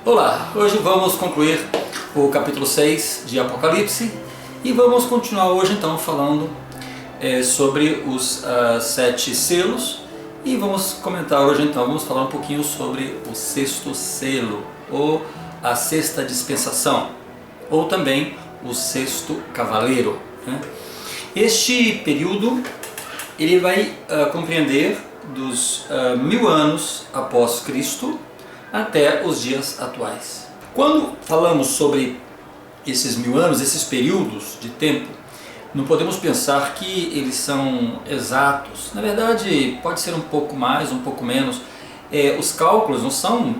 Olá, hoje vamos concluir o capítulo 6 de Apocalipse e vamos continuar hoje então falando sobre os 7 selos e vamos comentar hoje então, vamos falar um pouquinho sobre o sexto selo ou a sexta dispensação ou também o sexto cavaleiro, né? Este período ele vai compreender dos 1000 anos após Cristo até os dias atuais. Quando falamos sobre esses 1000 anos, esses períodos de tempo, não podemos pensar que eles são exatos. Na verdade, pode ser um pouco mais, um pouco menos. Os cálculos não são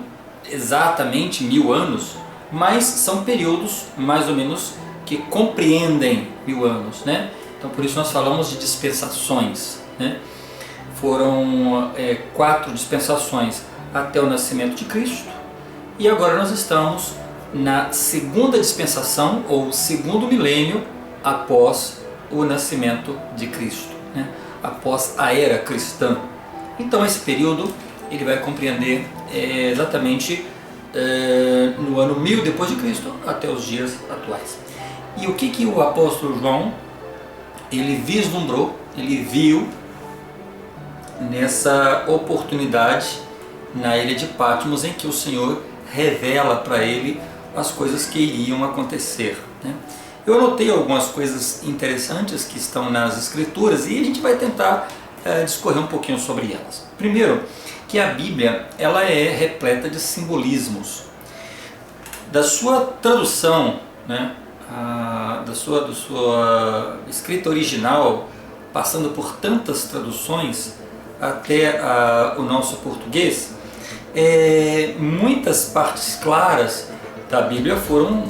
exatamente 1000 anos, mas são períodos mais ou menos que compreendem 1000 anos, né? Então por isso nós falamos de dispensações, né? Foram 4 dispensações até o nascimento de Cristo e agora nós estamos na segunda dispensação ou segundo milênio após o nascimento de Cristo, né? Após a era cristã. Então esse período ele vai compreender exatamente no ano 1000 depois de Cristo até os dias atuais. E o que o apóstolo João ele vislumbrou, ele viu nessa oportunidade na ilha de Patmos em que o Senhor revela para ele as coisas que iriam acontecer, né? Eu anotei algumas coisas interessantes que estão nas Escrituras e a gente vai tentar discorrer um pouquinho sobre elas. Primeiro, que a Bíblia ela é repleta de simbolismos. Da sua tradução, né, da sua escrita original, passando por tantas traduções até o nosso português, muitas partes claras da Bíblia foram,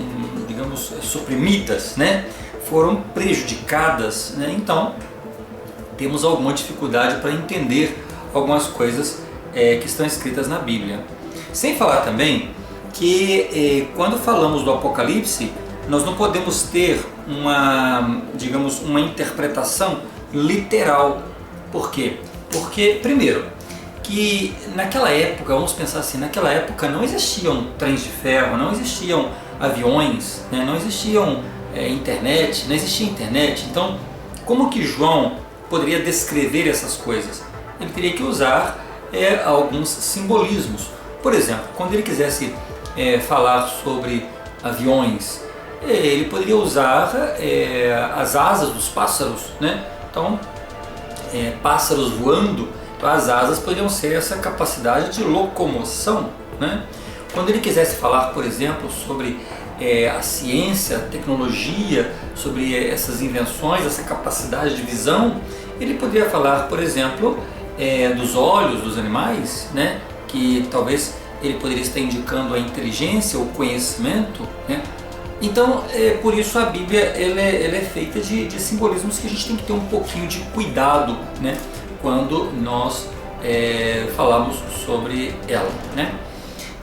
digamos, suprimidas, né? Foram prejudicadas, né? Então temos alguma dificuldade para entender algumas coisas que estão escritas na Bíblia. Sem falar também que quando falamos do Apocalipse, nós não podemos ter digamos, uma interpretação literal. Por quê? Porque, primeiro, que naquela época, vamos pensar assim, naquela época não existiam trens de ferro, não existiam aviões, né? Não existiam internet, não existia internet. Então, como que João poderia descrever essas coisas? Ele teria que usar alguns simbolismos. Por exemplo, quando ele quisesse falar sobre aviões, ele poderia usar as asas dos pássaros, né? Então, pássaros voando, então as asas poderiam ser essa capacidade de locomoção, né? Quando ele quisesse falar, por exemplo, sobre a ciência, a tecnologia, sobre essas invenções, essa capacidade de visão, ele poderia falar, por exemplo, dos olhos dos animais, né? Que talvez ele poderia estar indicando a inteligência, o conhecimento, né? Então, por isso a Bíblia ela é feita de simbolismos que a gente tem que ter um pouquinho de cuidado, né, quando nós falamos sobre ela, né?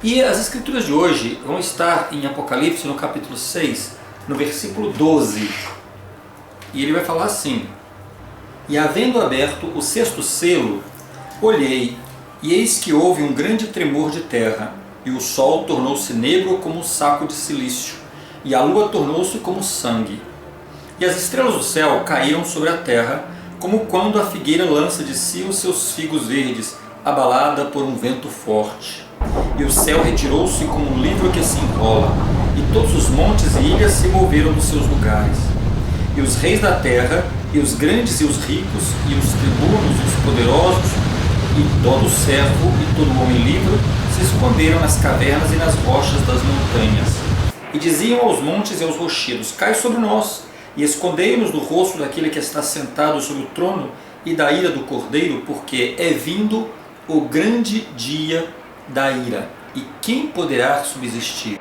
E as Escrituras de hoje vão estar em Apocalipse, no capítulo 6, no versículo 12. E ele vai falar assim: E havendo aberto o sexto selo, olhei, e eis que houve um grande tremor de terra, e o sol tornou-se negro como um saco de cilício, e a lua tornou-se como sangue. E as estrelas do céu caíram sobre a terra, como quando a figueira lança de si os seus figos verdes, abalada por um vento forte. E o céu retirou-se como um livro que se enrola, e todos os montes e ilhas se moveram dos seus lugares. E os reis da terra, e os grandes e os ricos, e os tribunos e os poderosos, e todo servo e todo homem livre, se esconderam nas cavernas e nas rochas das montanhas. E diziam aos montes e aos rochedos: Cai sobre nós, e escondei-nos do rosto daquele que está sentado sobre o trono e da ira do Cordeiro, porque é vindo o grande dia da ira, e quem poderá subsistir?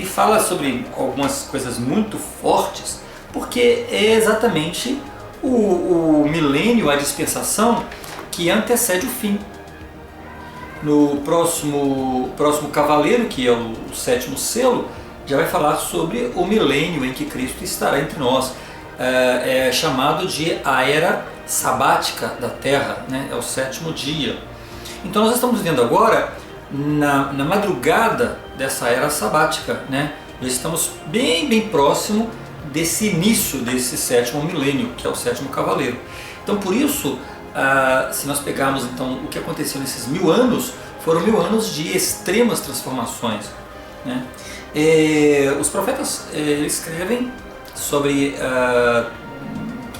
ele fala sobre algumas coisas muito fortes, porque é exatamente o milênio, a dispensação que antecede o fim. No próximo cavaleiro, que é o sétimo selo, já vai falar sobre o milênio em que Cristo estará entre nós. É chamado de a era sabática da Terra, né? É o sétimo dia. Então nós estamos vivendo agora na madrugada dessa era sabática, né? Nós estamos bem próximo desse início desse sétimo milênio, que é o sétimo cavaleiro. Então por isso, se nós pegarmos então o que aconteceu nesses 1000 anos, foram 1000 anos de extremas transformações, né? Os profetas escrevem sobre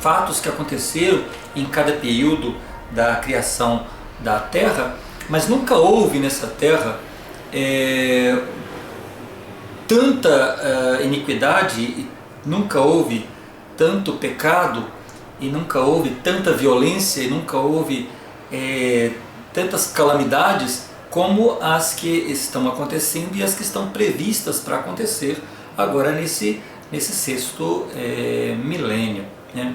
fatos que aconteceram em cada período da criação da Terra, mas nunca houve nessa Terra tanta iniquidade, nunca houve tanto pecado, e nunca houve tanta violência, e nunca houve tantas calamidades como as que estão acontecendo e as que estão previstas para acontecer agora nesse sexto milênio, né?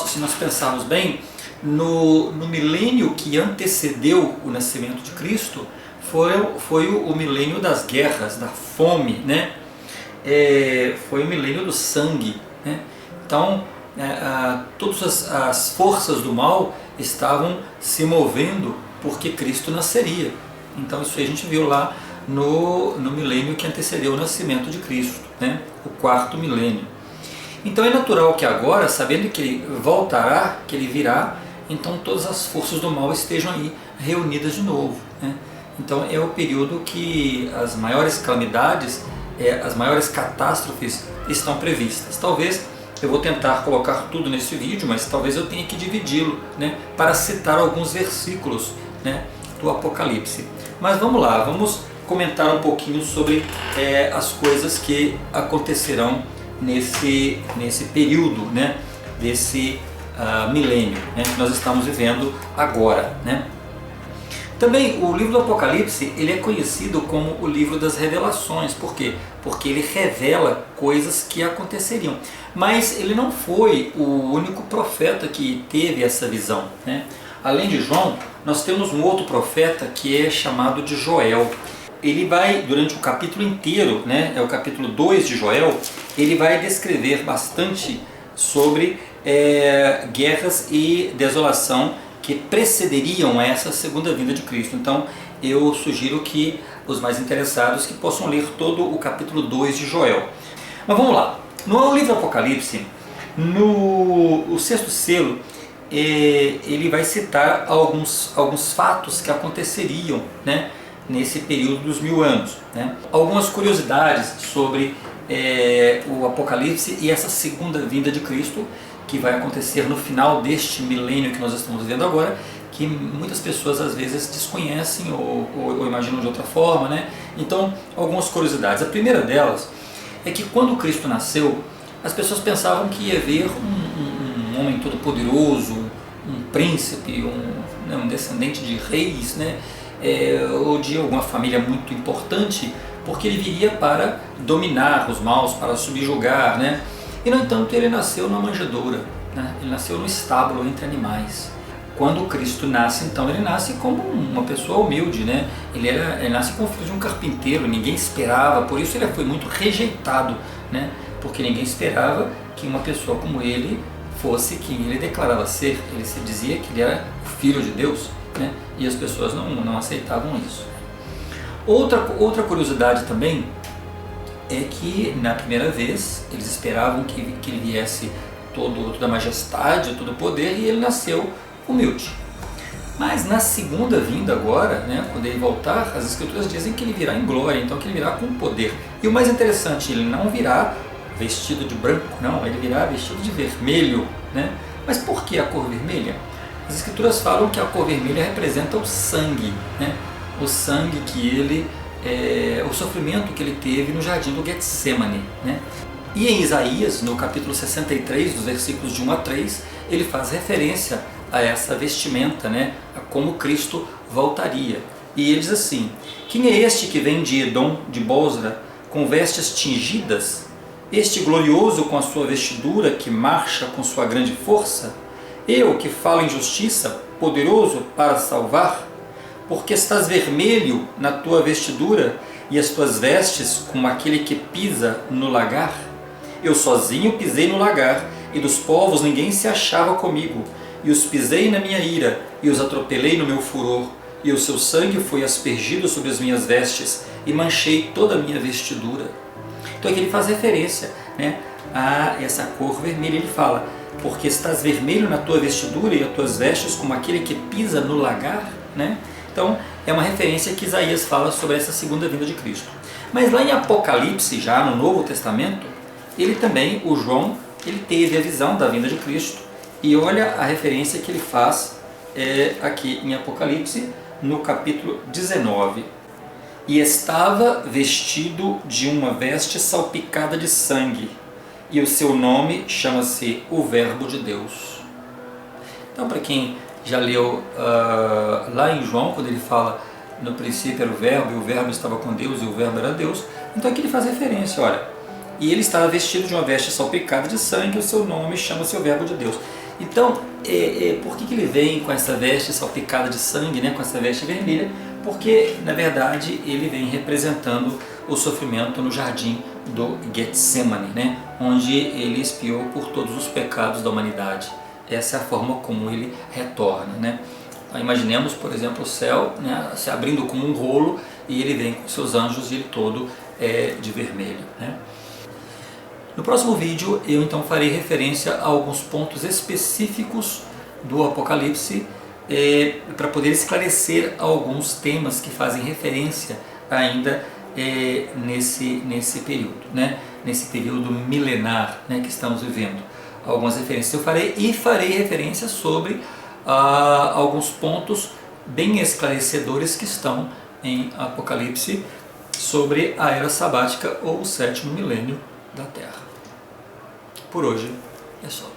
Se nós pensarmos bem, no milênio que antecedeu o nascimento de Cristo, foi o milênio das guerras, da fome, né? Foi o milênio do sangue, né? Então, todas as forças do mal estavam se movendo porque Cristo nasceria. Então isso aí a gente viu lá no milênio que antecedeu o nascimento de Cristo, né? O quarto milênio. Então é natural que agora, sabendo que ele voltará, que ele virá, então todas as forças do mal estejam aí reunidas de novo, né? Então é o período que as maiores calamidades, as maiores catástrofes estão previstas. Talvez eu vou tentar colocar tudo nesse vídeo, mas talvez eu tenha que dividi-lo, né, para citar alguns versículos, né, do Apocalipse. Mas vamos lá, vamos comentar um pouquinho sobre as coisas que acontecerão nesse período, né, desse milênio, né, que nós estamos vivendo agora, né. Também o livro do Apocalipse, ele é conhecido como o livro das revelações. Por quê? Porque ele revela coisas que aconteceriam. Mas ele não foi o único profeta que teve essa visão, né? Além de João, nós temos um outro profeta que é chamado de Joel. Ele vai, durante o capítulo inteiro, né, é o capítulo 2 de Joel, ele vai descrever bastante sobre guerras e desolação que precederiam essa segunda vinda de Cristo. Então eu sugiro que os mais interessados que possam ler todo o capítulo 2 de Joel. Mas vamos lá, no livro Apocalipse, no sexto selo, ele vai citar alguns fatos que aconteceriam, né, nesse período dos 1000 anos, né? Algumas curiosidades sobre o Apocalipse e essa segunda vinda de Cristo, que vai acontecer no final deste milênio que nós estamos vivendo agora, que muitas pessoas às vezes desconhecem ou imaginam de outra forma, né? Então, algumas curiosidades. A primeira delas é que quando Cristo nasceu, as pessoas pensavam que ia haver um homem todo-poderoso, um príncipe, um descendente de reis, né? Ou de alguma família muito importante, porque ele viria para dominar os maus, para subjugar, né? E no entanto ele nasceu numa manjedoura, né? Ele nasceu no estábulo entre animais. Quando Cristo nasce, então ele nasce como uma pessoa humilde, né? Ele nasce como filho de um carpinteiro, ninguém esperava, por isso ele foi muito rejeitado, né? Porque ninguém esperava que uma pessoa como ele fosse quem ele declarava ser. Ele se dizia que ele era o filho de Deus, né? E as pessoas não aceitavam isso. Outra curiosidade também é que na primeira vez eles esperavam que ele viesse toda a majestade, todo o poder, e ele nasceu humilde. Mas na segunda vinda agora, né, quando ele voltar, as escrituras dizem que ele virá em glória, então que ele virá com poder. E o mais interessante, ele não virá vestido de branco, não, ele virá vestido de vermelho, né? Mas por que a cor vermelha? As escrituras falam que a cor vermelha representa o sangue, né? O sangue que ele, o sofrimento que ele teve no jardim do Getsemane, né? E em Isaías, no capítulo 63, dos versículos de 1 a 3, ele faz referência a essa vestimenta, né? A como Cristo voltaria. E ele diz assim: quem é este que vem de Edom, de Bozra, com vestes tingidas, este glorioso com a sua vestidura que marcha com sua grande força, eu que falo em justiça, poderoso para salvar, porque estás vermelho na tua vestidura e as tuas vestes como aquele que pisa no lagar? Eu sozinho pisei no lagar, e dos povos ninguém se achava comigo, e os pisei na minha ira, e os atropelei no meu furor, e o seu sangue foi aspergido sobre as minhas vestes, e manchei toda a minha vestidura. Então aqui ele faz referência, né, a essa cor vermelha. Ele fala, porque estás vermelho na tua vestidura e as tuas vestes como aquele que pisa no lagar, né? Então é uma referência que Isaías fala sobre essa segunda vinda de Cristo. Mas lá em Apocalipse, já no Novo Testamento, ele também, o João, ele teve a visão da vinda de Cristo, e olha a referência que ele faz aqui em Apocalipse, no capítulo 19. E estava vestido de uma veste salpicada de sangue, e o seu nome chama-se o Verbo de Deus. Então, para quem já leu lá em João, quando ele fala no princípio era o Verbo, e o Verbo estava com Deus, e o Verbo era Deus, então aqui ele faz referência, olha, e ele estava vestido de uma veste salpicada de sangue, e o seu nome chama-se o Verbo de Deus. Então, por que ele vem com essa veste salpicada de sangue, né, com essa veste vermelha? Porque, na verdade, ele vem representando o sofrimento no jardim do Getsemane, né, onde ele expiou por todos os pecados da humanidade. Essa é a forma como ele retorna, né? Então, imaginemos, por exemplo, o céu, né, se abrindo como um rolo, e ele vem com seus anjos e ele todo de vermelho, né? No próximo vídeo eu então farei referência a alguns pontos específicos do Apocalipse para poder esclarecer alguns temas que fazem referência ainda nesse período, né? Nesse período milenar, né, que estamos vivendo. Algumas referências eu farei, e farei referência sobre alguns pontos bem esclarecedores que estão em Apocalipse sobre a era sabática ou o sétimo milênio da Terra. Por hoje é só.